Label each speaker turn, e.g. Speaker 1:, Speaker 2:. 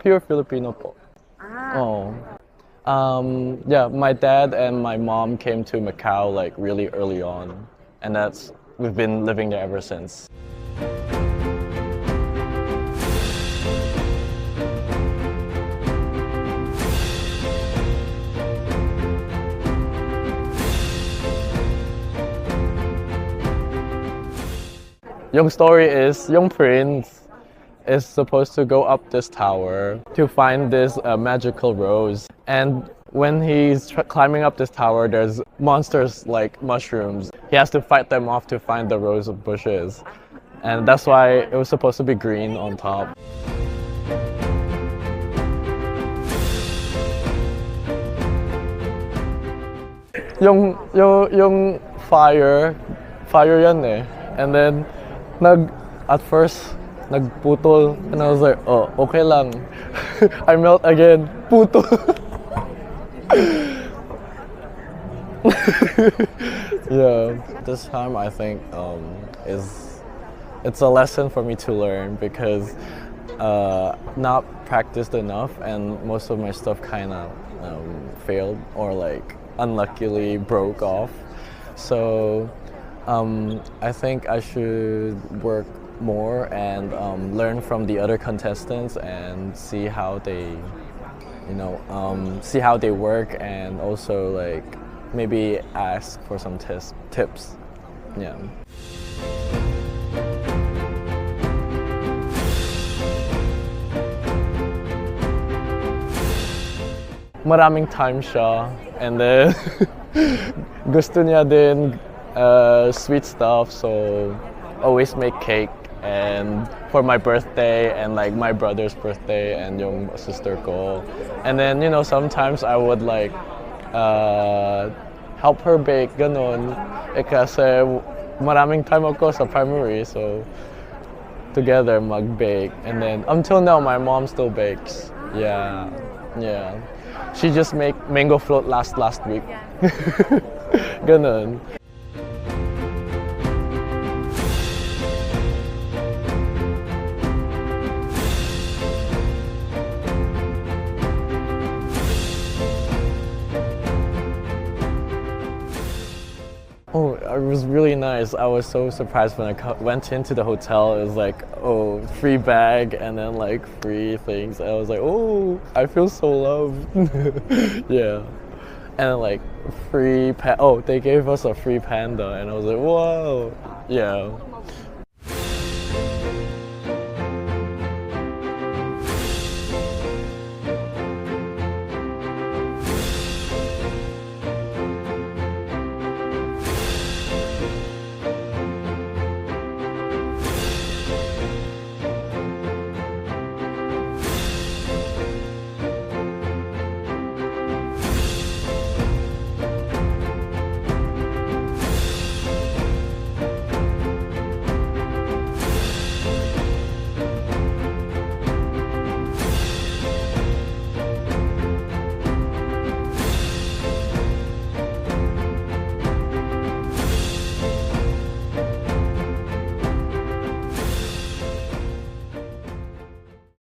Speaker 1: pure Filipino po. Oh. Yeah, my dad and my mom came to Macau like really early on, and we've been living there ever since. Yung story is, yung prince is supposed to go up this tower to find this magical rose. And when he's climbing up this tower, there's monsters like mushrooms. He has to fight them off to find the rose bushes. And that's why it was supposed to be green on top. Yung fire yan eh. And then, at first, nagputol. And I was like, oh, okay lang. I melt again. Putol. Yeah. This time, I think, it's a lesson for me to learn because not practiced enough and most of my stuff kind of failed or like unluckily broke off. So I think I should work more and learn from the other contestants and see how they, see how they work and also like maybe ask for some tips. Yeah. Maraming time siya and then gusto niya din sweet stuff, so always make cake and for my birthday and like my brother's birthday and yung sister ko. And then sometimes I would like help her bake ganon kasi maraming time ako sa primary, so together mag-bake. And then until now my mom still bakes. Yeah. She just make mango float last week. Ganon. Oh, it was really nice. I was so surprised when I went into the hotel. It was like, oh, free bag and then like free things. And I was like, oh, I feel so loved. Yeah. And then like free oh, they gave us a free panda and I was like, whoa. Yeah.